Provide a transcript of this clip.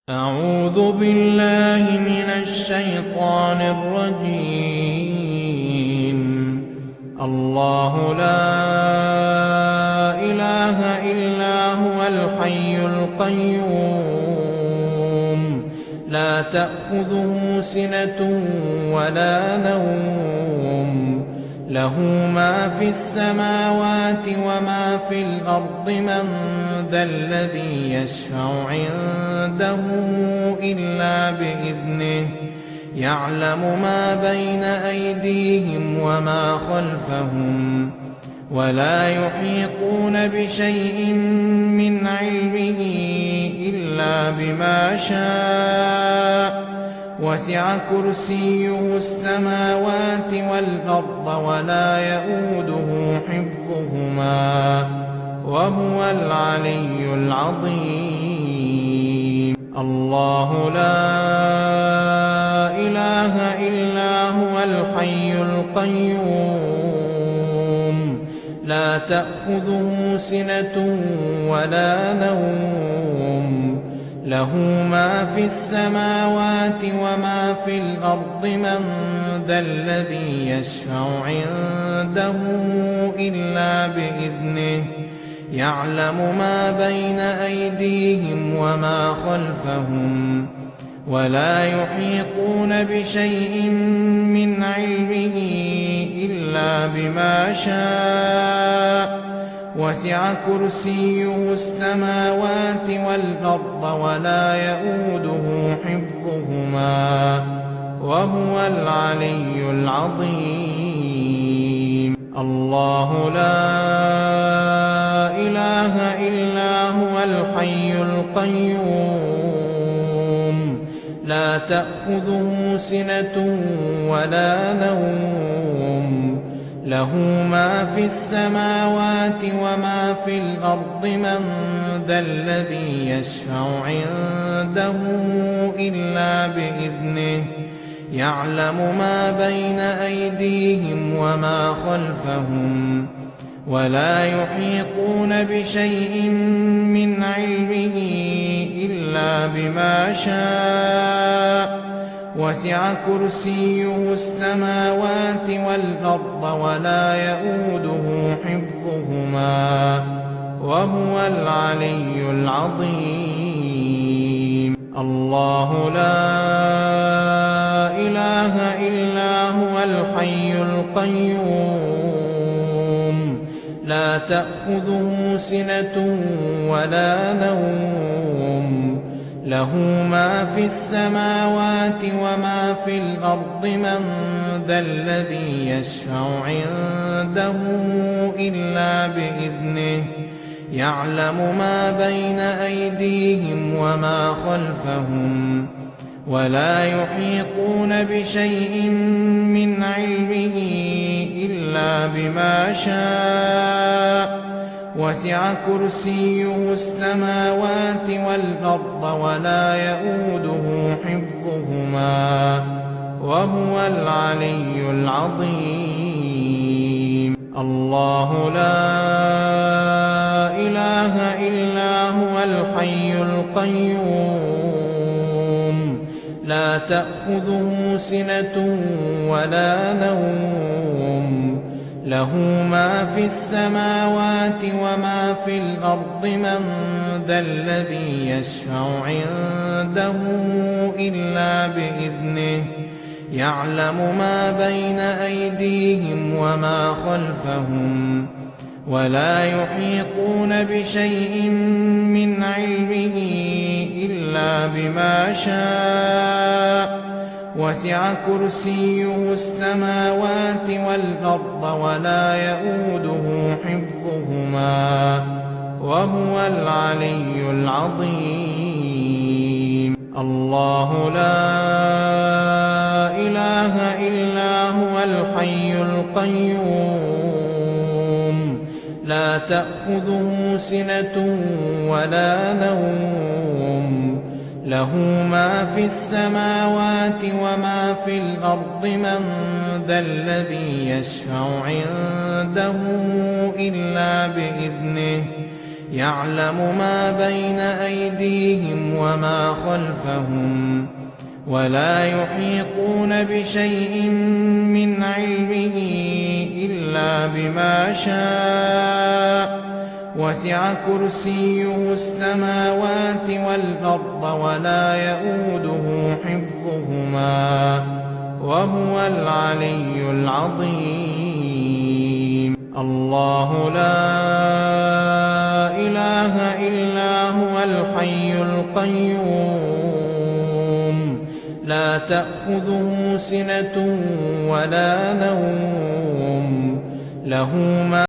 أعوذ بالله من الشيطان الرجيم. الله لا إله إلا هو الحي القيوم لا تأخذه سنة ولا نوم له ما في السماوات وما في الأرض من ذا الذي يشفع عنده إلا بإذنه يعلم ما بين أيديهم وما خلفهم ولا يحيطون بشيء من علمه إلا بما شاء وسع كرسيه السماوات والأرض ولا يئوده حفظهما وهو العلي العظيم. الله لا إله إلا هو الحي القيوم لا تأخذه سنة ولا نوم له ما في السماوات وما في الأرض من ذا الذي يشفع عنده إلا بإذنه يعلم ما بين أيديهم وما خلفهم ولا يحيطون بشيء من علمه إلا بما شاء وسع كرسيه السماوات والأرض ولا يئوده حفظهما وهو العلي العظيم. الله لا إله إلا هو الحي القيوم لا تأخذه سنة ولا نوم له ما في السماوات وما في الأرض من ذا الذي يشفع عنده إلا بإذنه يعلم ما بين أيديهم وما خلفهم ولا يحيطون بشيء من علمه إلا بما شاء وسع كرسيه السماوات والأرض ولا يئوده حفظهما وهو العلي العظيم. الله لا إله إلا هو الحي القيوم لا تأخذه سنة ولا نوم له ما في السماوات وما في الأرض من ذا الذي يشفع عنده إلا بإذنه يعلم ما بين أيديهم وما خلفهم ولا يحيطون بشيء من علمه إلا بما شاء وسع كرسيه السماوات والأرض ولا يئوده حفظهما وهو العلي العظيم. الله لا إله إلا هو الحي القيوم لا تأخذه سنة ولا نوم له ما في السماوات وما في الأرض من ذا الذي يشفع عنده إلا بإذنه يعلم ما بين أيديهم وما خلفهم ولا يحيطون بشيء من علمه إلا بما شاء وسع كرسيه السماوات والأرض ولا يئوده حفظهما وهو العلي العظيم. الله لا إله إلا هو الحي القيوم لا تأخذه سنة ولا نوم له ما في السماوات وما في الأرض من ذا الذي يشفع عنده إلا بإذنه يعلم ما بين أيديهم وما خلفهم ولا يحيطون بشيء من علمه إلا بما شاء وسع كرسيه السماوات والأرض ولا يئوده حفظهما وهو العلي العظيم. الله لا إله إلا هو الحي القيوم لا تأخذه سنة ولا نوم له ما